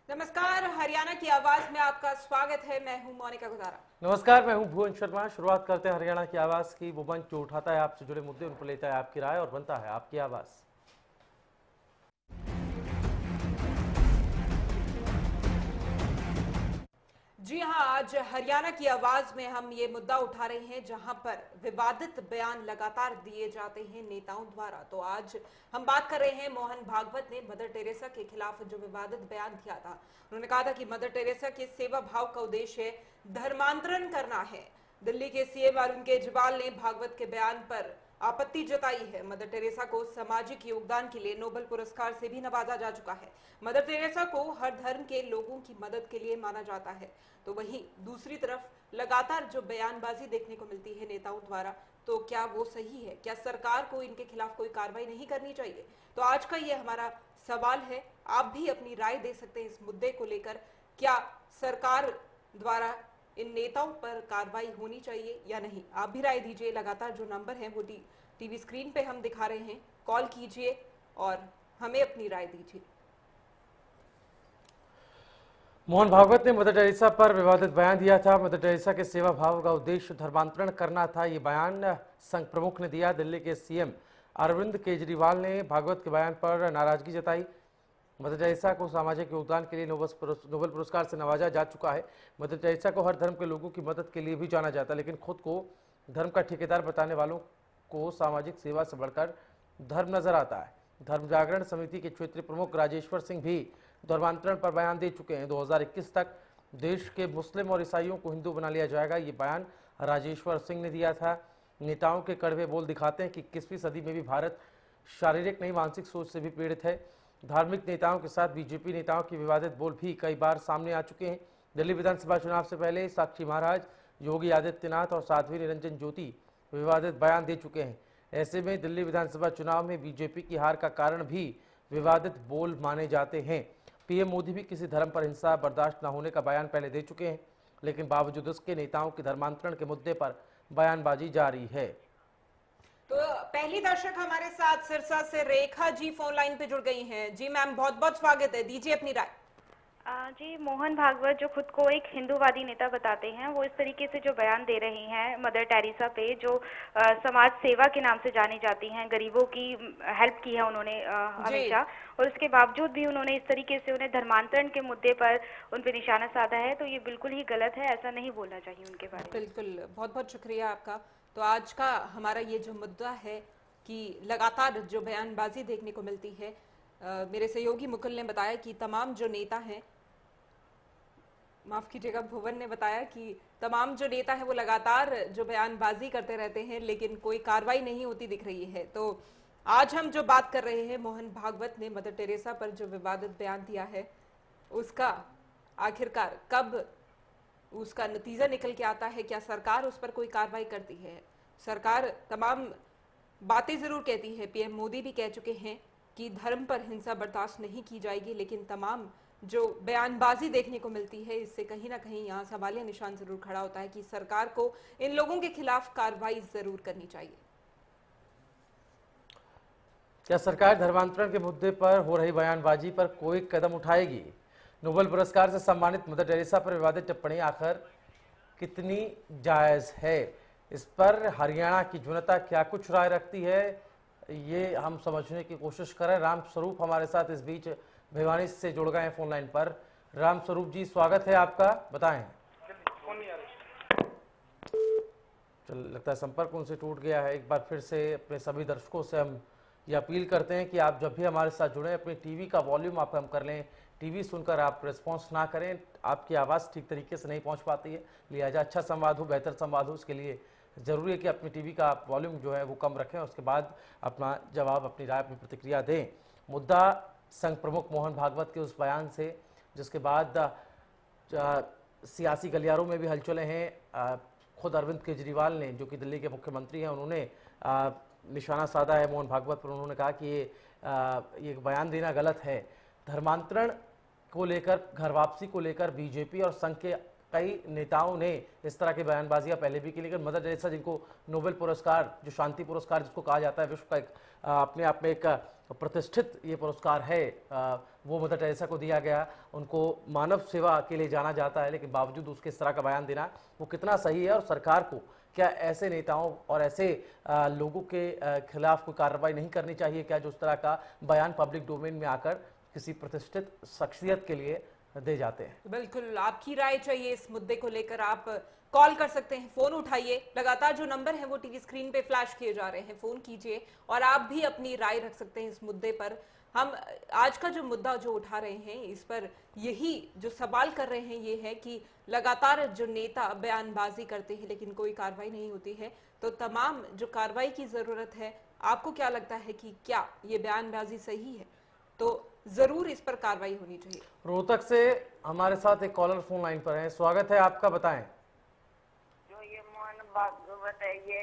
नमस्कार, हरियाणा की आवाज में आपका स्वागत है। मैं हूं मोनिका गुदारा। नमस्कार, मैं हूं भुवन शर्मा। शुरुआत करते हैं हरियाणा की आवाज की। वो मंच जो उठाता है आपसे जुड़े मुद्दे, उन पर लेता है आपकी राय और बनता है आपकी आवाज। जी हां, आज हरियाणा की आवाज में हम ये मुद्दा उठा रहे हैं जहां पर विवादित बयान लगातार दिए जाते हैं नेताओं द्वारा। तो आज हम बात कर रहे हैं, मोहन भागवत ने मदर टेरेसा के खिलाफ जो विवादित बयान दिया था। उन्होंने कहा था कि मदर टेरेसा के सेवा भाव का उद्देश्य धर्मांतरण करना है। दिल्ली के सीएम अरविंद केजरीवाल ने भागवत के बयान पर आपत्ति जताई है। मदर टेरेसा को सामाजिक योगदान के लिए नोबेल पुरस्कार से भी नवाजा जा चुका है। मदर टेरेसा को हर धर्म के लोगों की मदद के लिए माना जाता है। तो वहीं दूसरी तरफ लगातार जो बयानबाजी देखने को मिलती है नेताओं द्वारा, तो क्या वो सही है? क्या सरकार को इनके खिलाफ कोई कार्रवाई नहीं करनी चाहिए? तो आज का ये हमारा सवाल है। आप भी अपनी राय दे सकते हैं इस मुद्दे को लेकर। क्या सरकार द्वारा इन नेताओं पर कार्रवाई होनी चाहिए या नहीं? आप भी राय दीजिए। लगातार जो नंबर है वो टीवी स्क्रीन पे हम दिखा रहे हैं, कॉल कीजिए और हमें अपनी राय दीजिए। मोहन भागवत ने मदर टेरेसा पर विवादित बयान दिया था। मदर टेरेसा के सेवा भाव का उद्देश्य धर्मांतरण करना था। ये बयान संघ प्रमुख ने दिया। दिल्ली के सीएम अरविंद केजरीवाल ने भागवत के बयान पर नाराजगी जताई। मदर टेरेसा को सामाजिक योगदान के लिए नोबेल पुरस्कार से नवाजा जा चुका है। मदर टेरेसा को हर धर्म के लोगों की मदद के लिए भी जाना जाता है, लेकिन खुद को धर्म का ठेकेदार बताने वालों को सामाजिक सेवा से बढ़कर धर्म नजर आता है। धर्म जागरण समिति के क्षेत्रीय प्रमुख राजेश्वर सिंह भी धर्मांतरण पर बयान दे चुके हैं। 2021 तक देश के मुस्लिम और ईसाइयों को हिंदू बना लिया जाएगा, ये बयान राजेश्वर सिंह ने दिया था। नेताओं के कड़वे बोल दिखाते हैं कि 21वीं सदी में भी भारत शारीरिक नहीं मानसिक सोच से भी पीड़ित है। धार्मिक नेताओं के साथ बीजेपी नेताओं के विवादित बोल भी कई बार सामने आ चुके हैं। दिल्ली विधानसभा चुनाव से पहले साक्षी महाराज, योगी आदित्यनाथ और साध्वी निरंजन ज्योति विवादित बयान दे चुके हैं। ऐसे में दिल्ली विधानसभा चुनाव में बीजेपी की हार का कारण भी विवादित बोल माने जाते हैं। पीएम मोदी भी किसी धर्म पर हिंसा बर्दाश्त न होने का बयान पहले दे चुके हैं, लेकिन बावजूद उसके नेताओं की धर्मांतरण के मुद्दे पर बयानबाजी जारी है। तो पहली दर्शक हमारे साथ सिरसा से रेखा जी फोन लाइन पे जुड़ गई हैं। जी मैम, बहुत बहुत स्वागत है, दीजिए अपनी राय। जी, मोहन भागवत जो खुद को एक हिंदूवादी नेता बताते हैं, वो इस तरीके से जो बयान दे रही हैं मदर टेरेसा पे, जो समाज सेवा के नाम से जानी जाती हैं, गरीबों की हेल्प की है उन्होंने हमेशा, और उसके बावजूद भी उन्होंने इस तरीके से उन्हें धर्मांतरण के मुद्दे पर उन पे निशाना साधा है। तो ये बिल्कुल ही गलत है, ऐसा नहीं बोलना चाहिए उनके बारे में। बिल्कुल, बहुत बहुत शुक्रिया आपका। तो आज का हमारा ये जो मुद्दा है कि लगातार जो बयानबाजी देखने को मिलती है, मेरे सहयोगी मुकुल ने बताया कि तमाम जो नेता हैं, माफ कीजिएगा, भुवन ने बताया कि तमाम जो नेता है वो लगातार जो बयानबाजी करते रहते हैं, लेकिन कोई कार्रवाई नहीं होती दिख रही है। तो आज हम जो बात कर रहे हैं, मोहन भागवत ने मदर टेरेसा पर जो विवादित बयान दिया है, उसका आखिरकार कब उसका नतीजा निकल के आता है? क्या सरकार उस पर कोई कार्रवाई करती है? सरकार तमाम बातें जरूर कहती है, पीएम मोदी भी कह चुके हैं कि धर्म पर हिंसा बर्दाश्त नहीं की जाएगी, लेकिन तमाम जो बयानबाजी देखने को मिलती है, इससे कहीं ना कहीं यहाँ सवालिया निशान जरूर खड़ा होता है कि सरकार को इन लोगों के खिलाफ कार्रवाई जरूर करनी चाहिए। क्या सरकार धर्मांतरण के मुद्दे पर हो रही बयानबाजी पर कोई कदम उठाएगी? नोबेल पुरस्कार से सम्मानित मदर टेरेसा पर विवादित टिप्पणी आखिर कितनी जायज है? इस पर हरियाणा की जनता क्या कुछ राय रखती है, ये हम समझने की कोशिश करें। राम स्वरूप हमारे साथ इस बीच भिवानी से जुड़ गए हैं फोन लाइन पर। राम स्वरूप जी, स्वागत है आपका, बताएं। चल, लगता है संपर्क उनसे टूट गया है। एक बार फिर से अपने सभी दर्शकों से हम ये अपील करते हैं कि आप जब भी हमारे साथ जुड़ें, अपनी टीवी का वॉल्यूम आप कम कर लें। टीवी सुनकर आप रिस्पॉन्स ना करें, आपकी आवाज़ ठीक तरीके से नहीं पहुंच पाती है। लिहाजा अच्छा संवाद हो, बेहतर संवाद हो, उसके लिए ज़रूरी है कि अपनी टीवी का आप वॉल्यूम जो है वो कम रखें। उसके बाद अपना जवाब, अपनी राय, अपनी प्रतिक्रिया दें। मुद्दा संघ प्रमुख मोहन भागवत के उस बयान से, जिसके बाद सियासी गलियारों में भी हलचलें हैं। खुद अरविंद केजरीवाल ने, जो कि दिल्ली के मुख्यमंत्री हैं, उन्होंने निशाना साधा है मोहन भागवत पर। उन्होंने कहा कि ये बयान देना गलत है। धर्मांतरण को लेकर, घर वापसी को लेकर बीजेपी और संघ के कई नेताओं ने इस तरह की बयानबाजियां पहले भी की, लेकिन मदर टेरेसा, जिनको नोबेल पुरस्कार, जो शांति पुरस्कार जिसको कहा जाता है, विश्व का अपने आप में एक प्रतिष्ठित ये पुरस्कार है, वो मदर टेरेसा को दिया गया, उनको मानव सेवा के लिए जाना जाता है, लेकिन बावजूद उसके इस तरह का बयान देना वो कितना सही है? और सरकार को क्या ऐसे नेताओं और ऐसे लोगों के खिलाफ कोई कार्रवाई नहीं करनी चाहिए क्या, जो उस तरह का बयान पब्लिक डोमेन में आकर किसी प्रतिष्ठित शख्सियत के लिए दे जाते हैं? तो बिल्कुल आपकी राय चाहिए इस मुद्दे को लेकर, आप कॉल कर सकते हैं, फोन उठाइए। लगातार जो नंबर है वो टीवी स्क्रीन पे फ्लैश किए जा रहे हैं, फोन कीजिए और आप भी अपनी राय रख सकते हैं इस मुद्दे पर। हम आज का जो मुद्दा जो उठा रहे हैं इस पर यही जो सवाल कर रहे हैं ये है कि लगातार जो नेता बयानबाजी करते हैं लेकिन कोई कार्रवाई नहीं होती है, तो तमाम जो कार्रवाई की जरूरत है, आपको क्या लगता है कि क्या ये बयानबाजी सही है? तो जरूर इस पर कार्रवाई होनी चाहिए। रोहतक से हमारे साथ एक कॉलर फोन लाइन पर है, स्वागत है आपका, बताएं। जो ये मोहन भागवत है, ये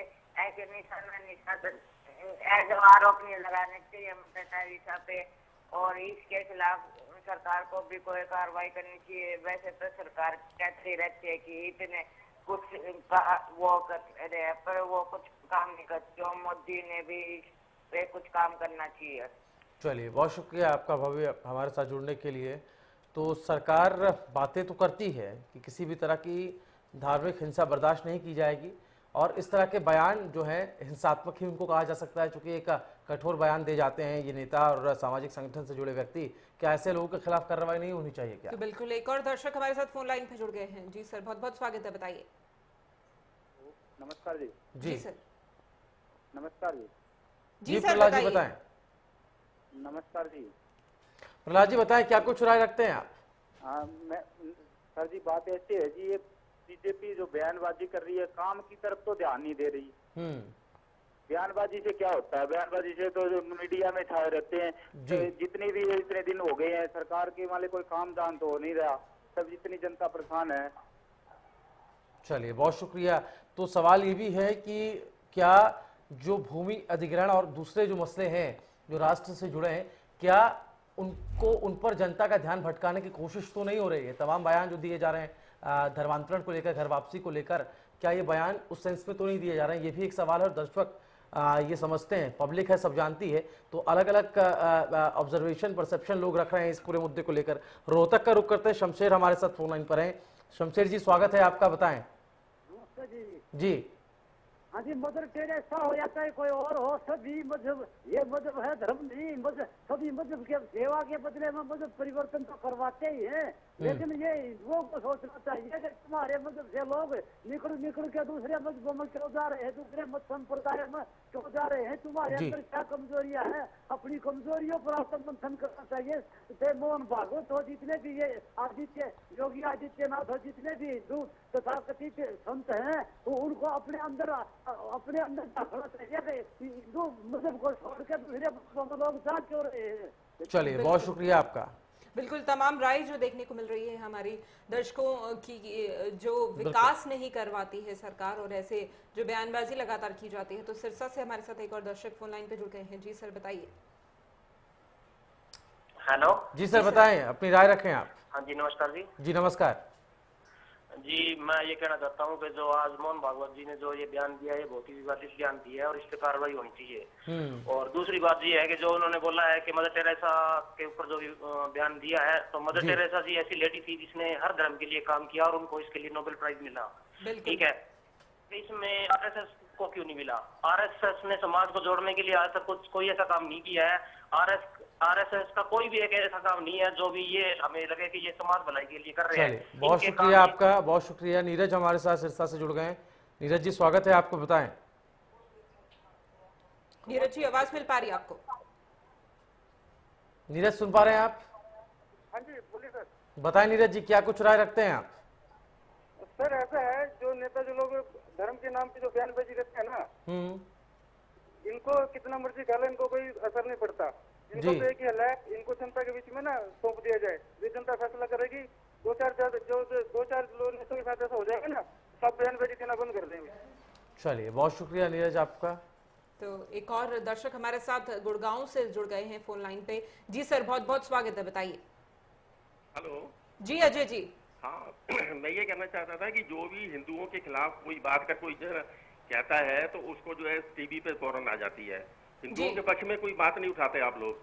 ऐसे आरोप नहीं लगाने चाहिए मदर टेरेसा पे, और इसके खिलाफ सरकार को भी कोई कार्रवाई करनी चाहिए। वैसे तो सरकार कहती रहती है कि इतने कुछ वो कर रहे हैं, पर वो कुछ काम नहीं करते। मोदी ने भी इस पे कुछ काम करना चाहिए। चलिए, बहुत शुक्रिया आपका भव्य हमारे साथ जुड़ने के लिए। तो सरकार बातें तो करती है कि किसी भी तरह की धार्मिक हिंसा बर्दाश्त नहीं की जाएगी, और इस तरह के बयान जो है हिंसात्मक ही उनको कहा जा सकता है, क्योंकि एक कठोर बयान दे जाते हैं ये नेता और सामाजिक संगठन से जुड़े व्यक्ति। क्या ऐसे लोगों के खिलाफ कार्रवाई नहीं होनी चाहिए क्या? तो बिल्कुल, एक और दर्शक हमारे साथ फोन लाइन पे जुड़ गए हैं। जी सर, बहुत बहुत स्वागत है, बताइए। नमस्कार जी। जी सर। नमस्कार जी। जी प्रहलाद जी बताएं। नमस्कार जी। प्रहलाद जी बताएं, क्या कुछ राय रखते हैं आप? मैं सर जी, बात ऐसी है जी, ये बीजेपी जो बयानबाजी कर रही है, काम की तरफ तो ध्यान नहीं दे रही। बयानबाजी से क्या होता है? बयानबाजी से तो जो मीडिया में छाए रहते हैं, तो जितनी भी इतने दिन हो गए हैं, सरकार के वाले कोई काम दान तो हो नहीं रहा, सब जितनी जनता परेशान है। चलिए, बहुत शुक्रिया। तो सवाल ये भी है कि क्या जो भूमि अधिग्रहण और दूसरे जो मसले हैं जो राष्ट्र से जुड़े हैं, क्या उनको उन पर जनता का ध्यान भटकाने की कोशिश तो नहीं हो रही है? तमाम बयान जो दिए जा रहे हैं धर्मांतरण को लेकर, घर वापसी को लेकर, क्या ये बयान उस सेंस में तो नहीं दिए जा रहे हैं? ये भी एक सवाल है और दर्शक ये समझते हैं, पब्लिक है, सब जानती है, तो अलग अलग ऑब्जर्वेशन, परसेप्शन लोग रख रहे हैं इस पूरे मुद्दे को लेकर। रोहतक का रुख करते हैं, शमशेर हमारे साथ फोन लाइन पर हैं। शमशेर जी स्वागत है आपका, बताएं। जी। हाँ जी, मदर टेरेसा हो या चाहे कोई और हो, सभी मजहब, ये मजहब है धर्म नहीं, मजहब सभी मजहब के सेवा के बदले में मजहब परिवर्तन तो करवाते ही हैं, लेकिन ये लोगों को सोचना चाहिए कि तुम्हारे मजहब से लोग निकल के दूसरे मजहबों में क्यों जा रहे हैं, दूसरे मत संप्रदाय में क्यों जा रहे हैं, तुम्हारे अंदर क्या कमजोरियां हैं, अपनी कमजोरियों पर आत्ममंथन करना चाहिए। मोहन भागवत हो, जितने भी ये आदित्य योगी आदित्यनाथ हो, जितने भी हिंदू तथाकथित संत हैं, वो उनको अपने अंदर दाखिला चाहिए कि हिंदू मजहब को छोड़ के दूसरे मजहबों में लोग जा क्यों रहे हैं। चलिए, बहुत शुक्रिया आपका। बिल्कुल, तमाम राय जो देखने को मिल रही है हमारी दर्शकों की, जो विकास नहीं करवाती है सरकार और ऐसे जो बयानबाजी लगातार की जाती है। तो सिरसा से हमारे साथ एक और दर्शक फोन लाइन पे जुड़ गए हैं। जी सर बताइए। हेलो। जी सर बताएं, अपनी राय रखें आप। हाँ जी, नमस्कार जी। जी नमस्कार जी। मैं ये कहना चाहता हूँ कि जो आज मोहन भागवत जी ने जो ये बयान दिया है, बहुत ही विवादित बयान दिया है और इस पे कार्रवाई होनी चाहिए। और दूसरी बात ये है कि जो उन्होंने बोला है कि मदर टेरेसा के ऊपर जो बयान दिया है, तो मदर टेरेसा जी ऐसी लेडी थी जिसने हर धर्म के लिए काम किया और उनको इसके लिए नोबेल प्राइज मिला। ठीक है, इसमें आरएसएस को क्यों नहीं मिला? आरएसएस ने समाज को जोड़ने के लिए आज तक कोई ऐसा काम नहीं किया है। आरएसएस का कोई भी एक ऐसा काम नहीं है जो भी ये हमें लगे कि ये समाज भलाई के लिए कर रहे हैं। बहुत शुक्रिया आपका, बहुत शुक्रिया। नीरज हमारे साथ सिरसा से जुड़ गए हैं। नीरज जी स्वागत है आपको, बताएं। नीरज जी आवाज मिल पा रही है आपको? नीरज सुन पा रहे हैं आप? हाँ जी बोलिए सर। बताएं नीरज जी, क्या कुछ राय रखते हैं आप? सर ऐसा है, जो नेता जो लोग धर्म के नाम पे जो बयानबाजी करते हैं ना, इनको कितना मर्जी खा लो, इनको कोई असर नहीं पड़ता। इनको तो एक ही हल है, इनको जनता के बीच में ना सौंप दिया जाए, जो जनता फैसला करेगी। दो चार लोग नेताओं के साथ ऐसा हो जाएगा ना, सब बयानबाजी देना बंद कर देंगे। चलिए, बहुत शुक्रिया नीरज आपका। तो एक और दर्शक हमारे साथ गुड़गांव से जुड़ गए हैं फोन लाइन पे। जी सर बहुत बहुत स्वागत है, बताइए। हेलो जी अजय जी। हाँ, मैं ये कहना चाहता था कि जो भी हिंदुओं के खिलाफ कोई बात का कोई कहता है तो उसको जो है टीवी पे फौरन आ जाती है। हिंदुओं के पक्ष में कोई बात नहीं उठाते आप लोग।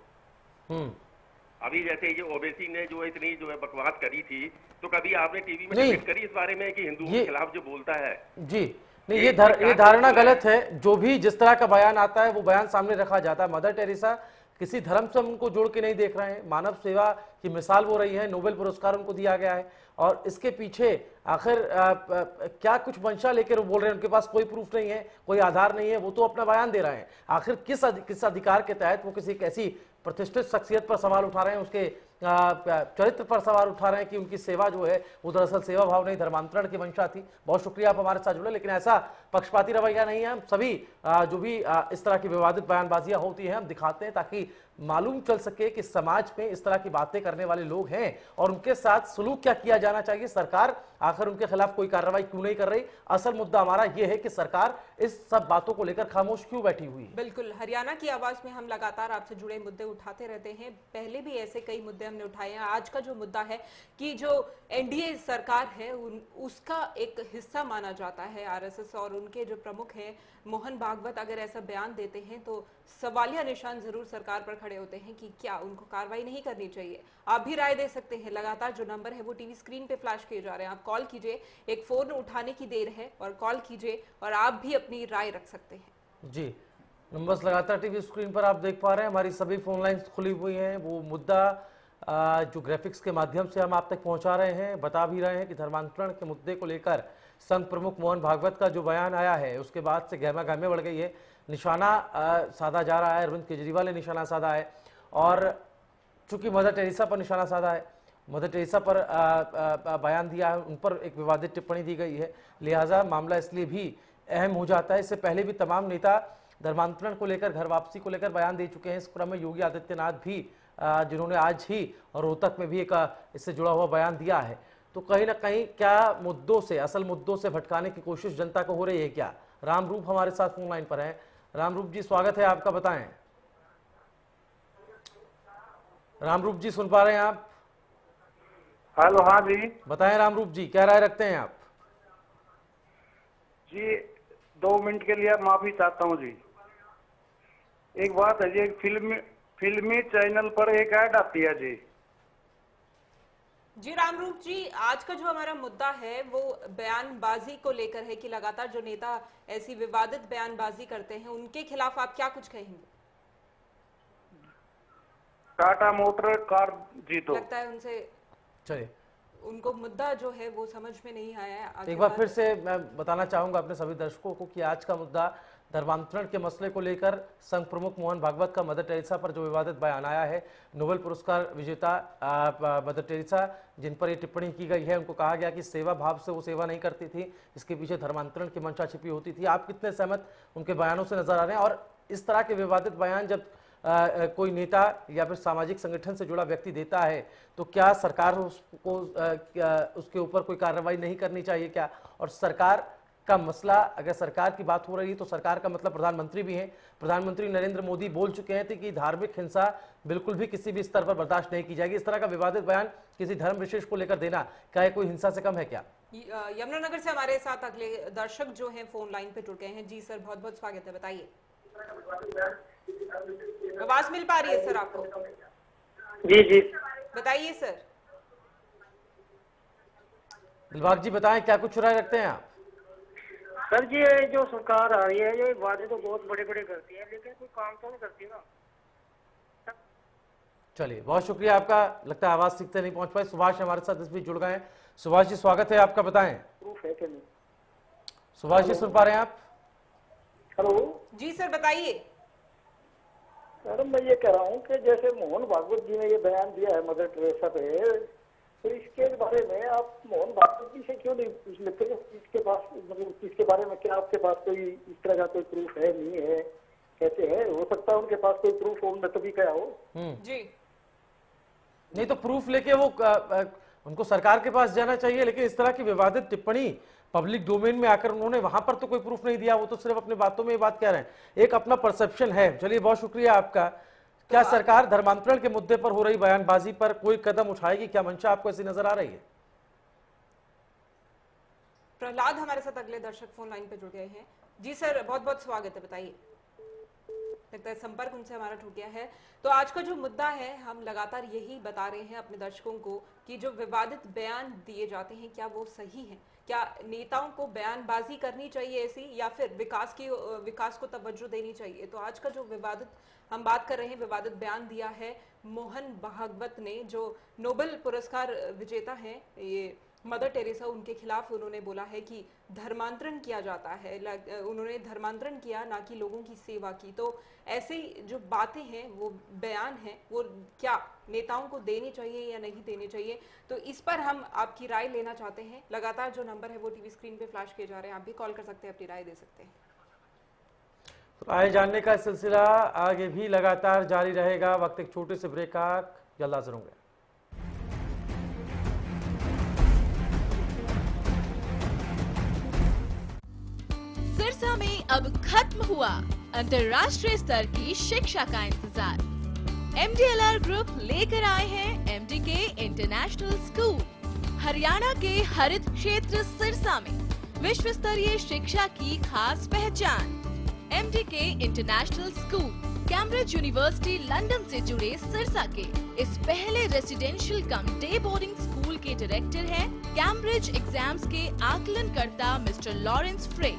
अभी जैसे ये ओवैसी ने जो इतनी जो है बकवास करी थी, तो कभी आपने टीवी में नहीं। डिबेट करी इस बारे में कि हिंदुओं के खिलाफ जो बोलता है? जी नहीं, ये धारणा गलत है। जो भी जिस तरह का बयान आता है वो बयान सामने रखा जाता है। मदर टेरेसा किसी धर्म से हम उनको जोड़ के नहीं देख रहे हैं, मानव सेवा की मिसाल वो रही है, नोबेल पुरस्कार उनको दिया गया है। और इसके पीछे आखिर क्या कुछ मंशा लेकर वो बोल रहे हैं, उनके पास कोई प्रूफ नहीं है, कोई आधार नहीं है, वो तो अपना बयान दे रहे हैं। आखिर किस अधिकार के तहत वो किसी ऐसी प्रतिष्ठित शख्सियत पर सवाल उठा रहे हैं, उसके चरित्र पर सवाल उठा रहे हैं कि उनकी सेवा जो है वो दरअसल सेवा भाव नहीं, धर्मांतरण की मंशा थी। बहुत शुक्रिया आप हमारे साथ जुड़े, लेकिन ऐसा पक्षपाती रवैया नहीं है। हम सभी जो भी इस तरह की विवादित बयानबाजियां होती हैं हम दिखाते हैं ताकि मालूम चल सके कि समाज में इस तरह की बातें करने वाले लोग हैं और उनके साथ सलूक क्या किया जाना चाहिए। सरकार आखिर उनके खिलाफ कोई कार्रवाई क्यों नहीं कर रही? असल मुद्दा हमारा यह है कि सरकार इस सब बातों को लेकर खामोश क्यों बैठी हुई है। बिल्कुल, हरियाणा की आवाज में हम लगातार आपसे जुड़े मुद्दे उठाते रहते हैं। पहले भी ऐसे कई मुद्दे हमने उठाए हैं। आज का जो मुद्दा है कि जो एनडीए सरकार है उसका एक हिस्सा माना जाता है आरएसएस, और उनके जो प्रमुख हैं मोहन भागवत अगर ऐसा बयान देते हैं तो सवालिया निशान जरूर सरकार पर खड़े होते हैं कि क्या उनको कार्रवाई नहीं करनी चाहिए। आप भी राय दे सकते हैं। लगातार जो नंबर है वो टीवी स्क्रीन पे फ्लैश किए जा रहे हैं, आप कॉल कीजिए, एक फोन उठाने की देर है और कॉल कीजिए और आप भी अपनी राय रख सकते हैं। जी, नंबर्स लगातार टीवी स्क्रीन पर आप देख पा रहे हैं, हमारी सभी फोन लाइन्स खुली हुई हैं। वो मुद्दा जो ग्राफिक्स के माध्यम से हम आप तक पहुंचा रहे हैं, बता भी रहे हैं कि धर्मांतरण के मुद्दे को लेकर संघ प्रमुख मोहन भागवत का जो बयान आया है उसके बाद से गहमा गहमे बढ़ गई है। निशाना साधा जा रहा है, अरविंद केजरीवाल ने निशाना साधा है और चूंकि मदर टेरेसा पर निशाना साधा है, मदर टेरेसा पर बयान दिया है, उन पर एक विवादित टिप्पणी दी गई है, लिहाजा मामला इसलिए भी अहम हो जाता है। इससे पहले भी तमाम नेता धर्मांतरण को लेकर, घर वापसी को लेकर बयान दे चुके हैं। इस क्रम में योगी आदित्यनाथ भी जिन्होंने आज ही रोहतक में भी एक इससे जुड़ा हुआ बयान दिया है। तो कहीं ना कहीं क्या मुद्दों से, असल मुद्दों से भटकाने की कोशिश जनता को हो रही है क्या? रामरूप हमारे साथ फोन लाइन पर है। रामरूप जी स्वागत है आपका, बताएं। रामरूप जी सुन पा रहे हैं आप? हेलो, हाँ जी बताएं रामरूप जी, क्या राय रखते हैं आप? जी 2 मिनट के लिए माफी चाहता हूँ जी। एक बात है जी, फिल्मी चैनल पर एक ऐड आती है जी रामरूप जी, आज का जो हमारा मुद्दा है वो बयानबाजी को लेकर है कि लगातार जो नेता ऐसी विवादित बयानबाजी करते हैं उनके खिलाफ आप क्या कुछ कहेंगे? टाटा मोटर कार जी, तो लगता है उनसे चलिए उनको मुद्दा जो है वो समझ में नहीं आया है। एक बार फिर से मैं बताना चाहूंगा अपने सभी दर्शकों को कि आज का मुद्दा धर्मांतरण के मसले को लेकर संघ प्रमुख मोहन भागवत का मदर टेरेसा पर जो विवादित बयान आया है, नोबेल पुरस्कार विजेता मदर टेरेसा जिन पर ये टिप्पणी की गई है, उनको कहा गया कि सेवा भाव से वो सेवा नहीं करती थी, इसके पीछे धर्मांतरण की मंशा छिपी होती थी। आप कितने सहमत उनके बयानों से नजर आ रहे हैं? और इस तरह के विवादित बयान जब कोई नेता या फिर सामाजिक संगठन से जुड़ा व्यक्ति देता है तो क्या सरकार उसको उसके ऊपर कोई कार्रवाई नहीं करनी चाहिए क्या? और सरकार का मसला, अगर सरकार की बात हो रही है तो सरकार का मतलब प्रधानमंत्री भी हैं। प्रधानमंत्री नरेंद्र मोदी बोल चुके हैं कि धार्मिक हिंसा बिल्कुल भी किसी भी स्तर पर बर्दाश्त नहीं की जाएगी। इस तरह का विवादित बयान किसी धर्म विशेष को लेकर देना क्या कोई हिंसा से कम है क्या? यमुनानगर से हमारे साथ अगले दर्शक जो हैं फोन लाइन पे जुड़ गए हैं। जी सर, बहुत बहुत स्वागत है, बताइए। आवाज मिल पा रही है सर आपको? जी बताइए सर। दिलबाग जी बताएं, क्या कुछ राय रखते हैं आप? सर जी, ये जो सरकार आ रही है ये वादे तो बहुत बड़े बड़े करती है लेकिन कोई काम तो नहीं करती ना। चलिए बहुत शुक्रिया आपका, लगता है आवाज सीखते नहीं पहुंच पाए। सुभाष हमारे साथ इस बीच जुड़ गए हैं। सुभाष जी स्वागत है आपका, बताएं। प्रूफ है कि नहीं? सुभाष जी सुन पा रहे हैं आप? हेलो जी सर, बताइए। मैडम मैं ये कह रहा हूँ कि जैसे मोहन भागवत जी ने ये बयान दिया है मदर टेरेसा पे, तो इसके बारे में आप मोहन भागवत जी से क्यों नहीं पूछ लेते? इसके पास मतलब इसके बारे में क्या आपके पास कोई इस तरह का कोई प्रूफ है, नहीं है? कहते हैं हो सकता है उनके पास कोई प्रूफ हो, उनने तभी कहा हो। जी नहीं तो प्रूफ लेके वो उनको सरकार के पास जाना चाहिए, लेकिन इस तरह की विवादित टिप्पणी पब्लिक डोमेन में आकर उन्होंने वहां पर तो कोई प्रूफ नहीं दिया, वो तो सिर्फ अपनी बातों में ये बात कह रहे हैं, एक अपना परसेप्शन है। चलिए बहुत शुक्रिया आपका। क्या सरकार धर्मांतरण के मुद्दे पर हो रही बयानबाजी पर कोई कदम उठाएगी? क्या मंशा आपको ऐसी नजर आ रही है? प्रहलाद हमारे साथ अगले दर्शक फोन लाइन पे जुड़ गए हैं। जी सर, बहुत बहुत स्वागत है, बताइए। लगता है संपर्क उनसे हमारा टूट गया है। तो आज का जो मुद्दा है, हम लगातार यही बता रहे हैं अपने दर्शकों को कि जो विवादित बयान दिए जाते हैं क्या वो सही है, क्या नेताओं को बयानबाजी करनी चाहिए ऐसी, या फिर विकास को तवज्जो देनी चाहिए। तो आज का जो विवादित हम बात कर रहे हैं, विवादित बयान दिया है मोहन भागवत ने, जो नोबेल पुरस्कार विजेता हैं, ये मदर टेरेसा, उनके खिलाफ उन्होंने बोला है कि धर्मांतरण किया जाता है। उन्होंने धर्मांतरण किया, ना कि लोगों की सेवा की। तो ऐसे जो बातें हैं, वो बयान हैं, वो क्या नेताओं को देनी चाहिए या नहीं देनी चाहिए, तो इस पर हम आपकी राय लेना चाहते हैं। लगातार जो नंबर है वो टीवी स्क्रीन पे फ्लैश किए जा रहे हैं, आप भी कॉल कर सकते हैं, अपनी राय दे सकते हैं। राय जानने का सिलसिला आगे भी लगातार जारी रहेगा। वक्त एक छोटे से ब्रेक का, जल्द हाजिर होंगे। सिरसा में अब खत्म हुआ अंतर्राष्ट्रीय स्तर की शिक्षा का इंतजार। MDLR ग्रुप लेकर आए हैं MDK इंटरनेशनल स्कूल। हरियाणा के हरित क्षेत्र सिरसा में विश्व स्तरीय शिक्षा की खास पहचान। MDK international school Cambridge university London से जुड़े सिरसा के इस पहले रेसिडेंशियल कम डे बोर्डिंग स्कूल के डायरेक्टर हैं कैम्ब्रिज एग्जाम्स के आकलनकर्ता मिस्टर लॉरेंस फ्रे।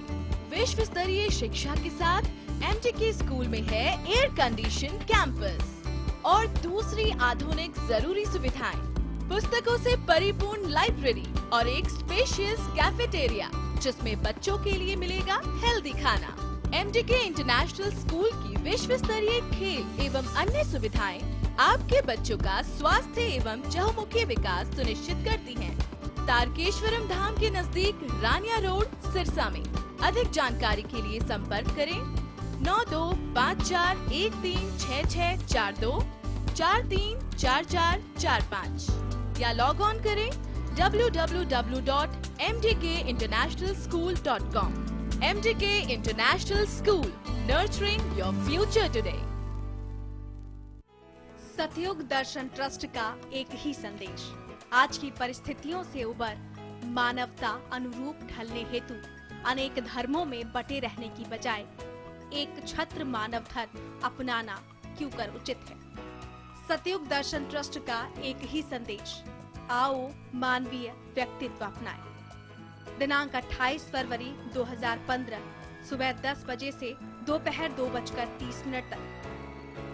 विश्व स्तरीय शिक्षा के साथ MDK स्कूल में है एयर कंडीशन कैंपस और दूसरी आधुनिक जरूरी सुविधाएं, पुस्तकों से परिपूर्ण लाइब्रेरी और एक स्पेशियस कैफेटेरिया जिसमें बच्चों के लिए मिलेगा हेल्दी खाना। MDK इंटरनेशनल स्कूल की विश्व स्तरीय खेल एवं अन्य सुविधाएं आपके बच्चों का स्वास्थ्य एवं चहुमुखी विकास सुनिश्चित करती हैं। तारकेश्वरम धाम के नजदीक रानिया रोड सिरसा में। अधिक जानकारी के लिए संपर्क करें 9254136642 434445 या लॉग ऑन करें www.mdkinternationalschool.com। MDK international school, nurturing your future today. सतयुग दर्शन ट्रस्ट का एक ही संदेश, आज की परिस्थितियों से उबर मानवता अनुरूप ढलने हेतु अनेक धर्मों में बटे रहने की बजाय एक छत्र मानव धर्म अपनाना क्यों कर उचित है। सतयुग दर्शन ट्रस्ट का एक ही संदेश, आओ मानवीय व्यक्तित्व अपनाएं। दिनांक 28 फरवरी 2015 सुबह 10 बजे से दोपहर 2:30 तक।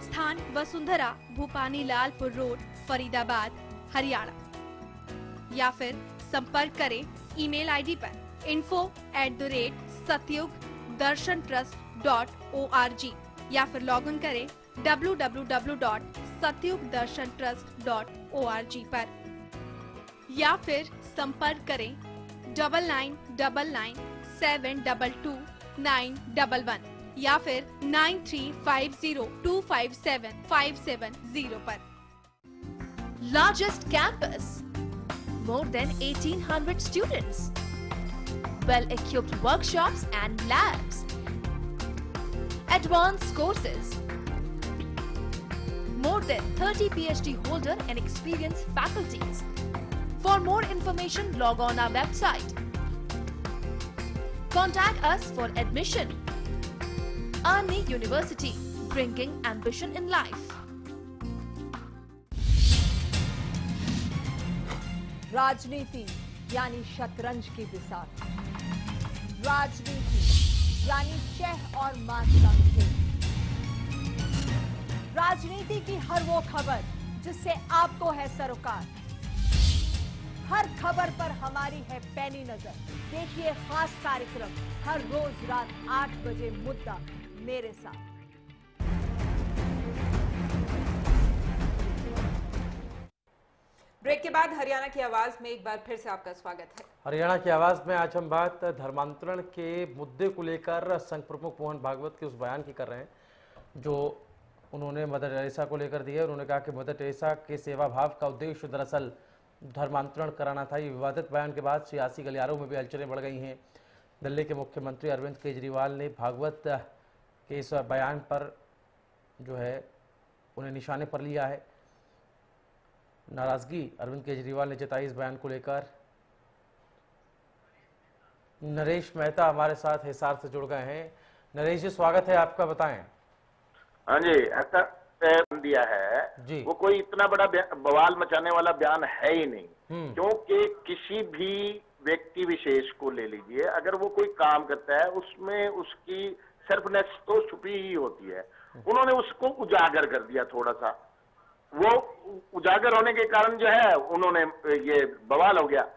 स्थान वसुंधरा, भूपानी लालपुर रोड, फरीदाबाद, हरियाणा। या फिर संपर्क करें ईमेल आईडी पर info@satyugdarshantrust.org या फिर लॉग इन करें www.satyugdarshantrust.org पर, या फिर संपर्क करें 9999722911 या फिर 9350257570 पर। Largest campus, more than 1800 students, well-equipped workshops and labs, advanced courses, more than 30 PhD holder and experienced faculties. For more information, log on our website. Contact us for admission. Army University, bringing ambition in life. राजनीति यानी शतरंज की बिसात, राजनीति यानी शह और मात का खेल, राजनीति की हर वो खबर जिससे आपको है सरोकार। हर खबर पर हमारी है पैनी नजर। देखिए खास कार्यक्रम हर रोज रात 8 बजे, मुद्दा मेरे साथ। ब्रेक के बाद हरियाणा की आवाज में एक बार फिर से आपका स्वागत है। हरियाणा की आवाज में आज हम बात धर्मांतरण के मुद्दे को लेकर संघ प्रमुख मोहन भागवत के उस बयान की कर रहे हैं जो उन्होंने मदर टेरेसा को लेकर दिया। उन्होंने कहा कि मदर टेरेसा के सेवा भाव का उद्देश्य दरअसल धर्मांतरण कराना था। ये विवादित बयान के बाद सियासी गलियारों में भी हलचलें बढ़ गई हैं। दिल्ली के मुख्यमंत्री अरविंद केजरीवाल ने भागवत के इस बयान पर जो है उन्हें निशाने पर लिया है। नाराजगी अरविंद केजरीवाल ने जताई इस बयान को लेकर। नरेश मेहता हमारे साथ हिसार से जुड़ गए हैं। नरेश जी, स्वागत है आपका, बताएं। हाँ जी, ऐसा दिया है वो कोई इतना बड़ा बवाल मचाने वाला बयान है ही नहीं, क्योंकि किसी भी व्यक्ति विशेष को ले लीजिए, अगर वो कोई काम करता है उसमें उसकी सेल्फनेस तो छुपी ही होती है। उन्होंने उसको उजागर कर दिया थोड़ा सा, वो उजागर होने के कारण जो है उन्होंने ये बवाल हो गया।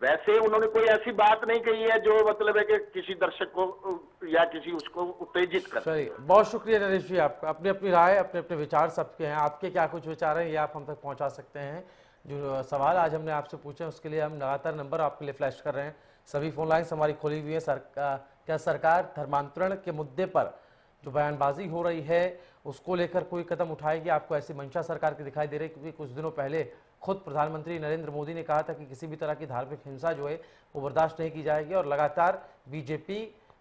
वैसे उन्होंने कोई ऐसी बात नहीं कही है जो मतलब है कि किसी दर्शक को या किसी उसको उत्तेजित कर। चलिए, बहुत शुक्रिया नरेश जी आपका। अपनी अपनी राय, अपने अपने विचार सबके हैं। आपके क्या कुछ विचार हैं ये आप हम तक पहुंचा सकते हैं। जो सवाल आज हमने आपसे पूछे उसके लिए हम लगातार नंबर आपके लिए फ्लैश कर रहे हैं। सभी फोन लाइन्स हमारी खुली हुई है। क्या सरकार धर्मांतरण के मुद्दे पर जो बयानबाजी हो रही है उसको लेकर कोई कदम उठाएगी? आपको ऐसी मंशा सरकार की दिखाई दे रही है? क्योंकि कुछ दिनों पहले खुद प्रधानमंत्री नरेंद्र मोदी ने कहा था कि किसी भी तरह की धार्मिक हिंसा जो है वो बर्दाश्त नहीं की जाएगी, और लगातार बीजेपी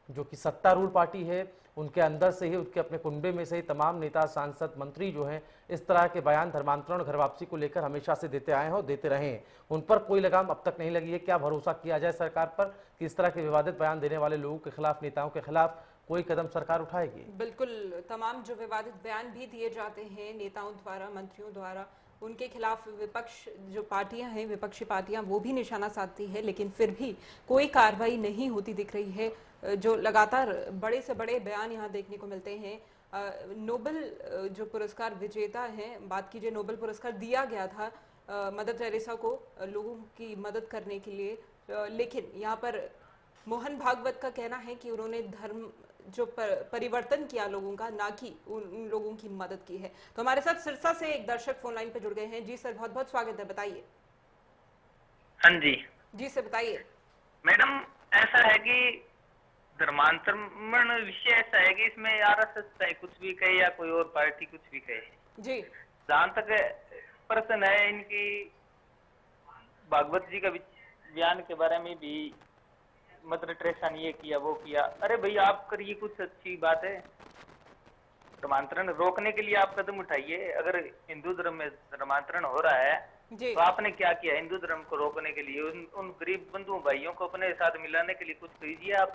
जो कि सत्तारूढ़ पार्टी है उनके अंदर से ही, उनके अपने कुनबे में से ही तमाम नेता, सांसद, मंत्री जो हैं इस तरह के बयान धर्मांतरण और घर वापसी को लेकर हमेशा से देते आए हैं और देते रहे हैं। उन पर कोई लगाम अब तक नहीं लगी है। क्या भरोसा किया जाए सरकार पर कि इस तरह के विवादित बयान देने वाले लोगों के खिलाफ, नेताओं के खिलाफ कोई कदम सरकार उठाएगी? बिल्कुल, तमाम जो विवादित बयान भी दिए जाते हैं नेताओं द्वारा, मंत्रियों द्वारा, उनके खिलाफ विपक्ष जो पार्टियां हैं, विपक्षी पार्टियां, वो भी निशाना साधती है, लेकिन फिर भी कोई कार्रवाई नहीं होती दिख रही है। जो लगातार बड़े से बड़े बयान यहाँ देखने को मिलते हैं। नोबेल जो पुरस्कार विजेता हैं, बात कीजिए, नोबेल पुरस्कार दिया गया था मदर टेरेसा को लोगों की मदद करने के लिए, लेकिन यहाँ पर मोहन भागवत का कहना है कि उन्होंने धर्म जो परिवर्तन किया लोगों का, ना कि उन लोगों की मदद की है। तो हमारे साथ सिरसा से एक दर्शक फोन लाइन पे जुड़ गए हैं। जी सर, बहुत बहुत स्वागत है, बताइए। हाँ जी जी सर, बताइए। मैडम, ऐसा है कि धर्मांतरण विषय ऐसा है कि इसमें आरएसएस चाहे कुछ भी कहे या कोई और पार्टी कुछ भी कहे जी, जहां तक प्रश्न है इनकी भागवत जी का बयान के बारे में भी, मदर टेरेसा ने ये किया वो किया। अरे भाई, आप करिए कुछ अच्छी बात है, धर्मांतरण रोकने के लिए आप कदम उठाइए। अगर हिंदू धर्म में धर्मांतरण हो रहा है तो आपने क्या किया हिंदू धर्म को रोकने के लिए? उन गरीब बंधुओं भाइयों को अपने साथ मिलाने के लिए कुछ कीजिए आप।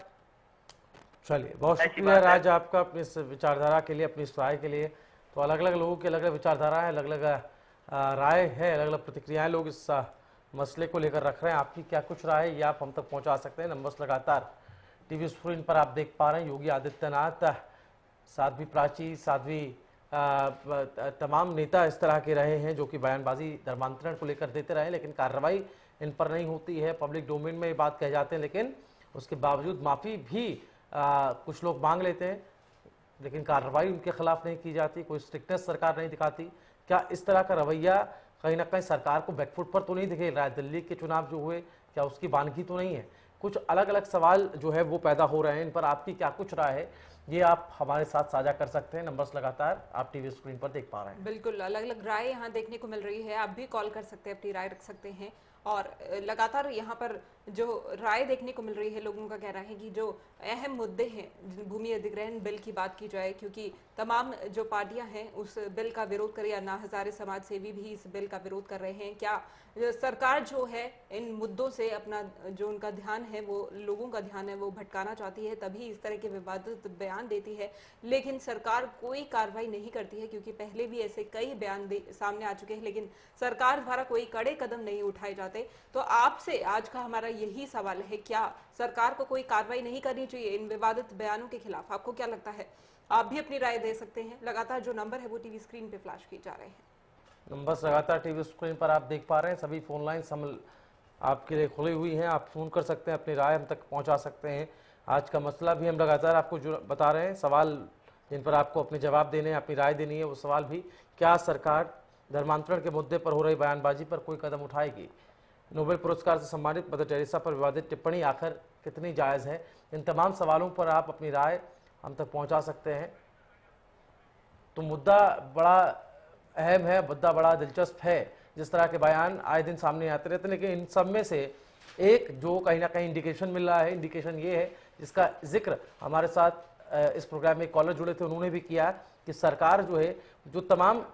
चलिए, बहुत शुक्रिया राज आपका अपनी इस विचारधारा के लिए, अपनी इस राय के लिए। तो अलग अलग लोगों की अलग अलग विचारधारा है, अलग अलग राय है, अलग अलग प्रतिक्रियाएं लोग इस मसले को लेकर रख रहे हैं। आपकी क्या कुछ राय है ये आप हम तक पहुंचा सकते हैं। नंबर्स लगातार टीवी स्क्रीन पर आप देख पा रहे हैं। योगी आदित्यनाथ, साध्वी प्राची, साध्वी तमाम नेता इस तरह के रहे हैं जो कि बयानबाजी धर्मांतरण को लेकर देते रहे, लेकिन कार्रवाई इन पर नहीं होती है। पब्लिक डोमेन में ये बात कह जाते हैं, लेकिन उसके बावजूद माफ़ी भी कुछ लोग मांग लेते हैं, लेकिन कार्रवाई उनके खिलाफ नहीं की जाती, कोई स्ट्रिक्टनेस सरकार नहीं दिखाती। क्या इस तरह का रवैया कहीं ना कहीं सरकार को बैकफुट पर तो नहीं दिखे रहा है? दिल्ली के चुनाव जो हुए, क्या उसकी वानगी तो नहीं है? कुछ अलग अलग सवाल जो है वो पैदा हो रहे हैं। इन पर आपकी क्या कुछ राय है ये आप हमारे साथ साझा कर सकते हैं। नंबर्स लगातार आप टीवी स्क्रीन पर देख पा रहे हैं। बिल्कुल, अलग अलग राय यहाँ देखने को मिल रही है। आप भी कॉल कर सकते हैं, अपनी राय रख सकते हैं। और लगातार यहाँ पर जो राय देखने को मिल रही है, लोगों का कहना है कि जो अहम मुद्दे हैं, भूमि अधिग्रहण बिल की बात की जाए, क्योंकि तमाम जो पार्टियां हैं उस बिल का विरोध कर रही है। अन्ना हजारे समाज सेवी भी इस बिल का विरोध कर रहे हैं। क्या सरकार जो है इन मुद्दों से अपना जो उनका ध्यान है, वो लोगों का ध्यान है, वो भटकाना चाहती है, तभी इस तरह के विवादित बयान देती है, लेकिन सरकार कोई कार्रवाई नहीं करती है, क्योंकि पहले भी ऐसे कई बयान सामने आ चुके हैं, लेकिन सरकार द्वारा कोई कड़े कदम नहीं उठाए जाते। तो आपसे आज का हमारा यही सवाल है, क्या सरकार को कोई कार्रवाई नहीं करनी चाहिए इन विवादित बयानों के खिलाफ? आपको क्या लगता है? आप भी अपनी राय दे सकते हैं। लगातार जो नंबर है वो टीवी स्क्रीन पे फ्लैश किए जा रहे हैं। नंबर्स लगातार टीवी स्क्रीन पर आप देख पा रहे हैं। सभी फोन लाइन आपके लिए खुली हुई हैं, आप फोन कर सकते हैं, अपनी राय हम तक पहुंचा सकते हैं। आज का मसला भी हम लगातार आपको बता रहे हैं, सवाल जिन पर आपको अपने जवाब देने हैं, अपनी राय देनी है, वो सवाल भी, क्या सरकार धर्मांतरण के मुद्दे पर हो रही बयानबाजी पर कोई कदम उठाएगी? नोबेल पुरस्कार से सम्मानित मदर टेरेसा पर विवादित टिप्पणी आखिर कितनी जायज़ है? इन तमाम सवालों पर आप अपनी राय हम तक पहुंचा सकते हैं। तो मुद्दा बड़ा अहम है, मुद्दा बड़ा दिलचस्प है। जिस तरह के बयान आए दिन सामने आते रहते हैं, लेकिन इन सब में से एक जो कहीं ना कहीं इंडिकेशन मिल रहा है, इंडिकेशन ये है जिसका जिक्र हमारे साथ इस प्रोग्राम में कॉलर जुड़े थे उन्होंने भी किया, कि सरकार जो है, जो तमाम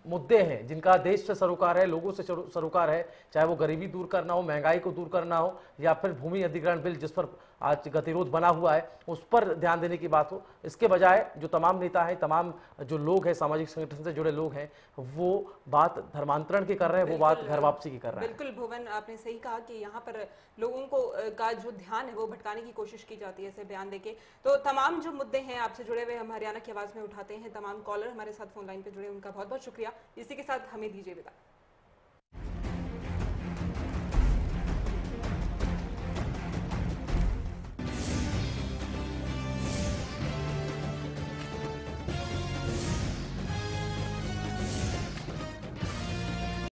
मुद्दे हैं जिनका देश से सरोकार है, लोगों से सरोकार है, चाहे वो गरीबी दूर करना हो, महंगाई को दूर करना हो, या फिर भूमि अधिग्रहण बिल जिस पर आज गतिरोध बना हुआ है उस पर ध्यान देने की बात हो, इसके बजाय जो तमाम नेता हैं, तमाम जो लोग हैं, सामाजिक संगठन से जुड़े लोग हैं, वो बात धर्मांतरण की कर रहे हैं, वो बात घर वापसी की कर रहे हैं। बिल्कुल भुवन, आपने सही कहा कि यहाँ पर लोगों को का जो ध्यान है वो भटकाने की कोशिश की जाती है ऐसे बयान देके। तो तमाम जो मुद्दे हैं आपसे जुड़े हुए हम हरियाणा की आवाज में उठाते हैं। तमाम कॉलर हमारे साथ फोन लाइन पे जुड़े, उनका बहुत बहुत शुक्रिया। इसी के साथ हमें दीजिए विदा।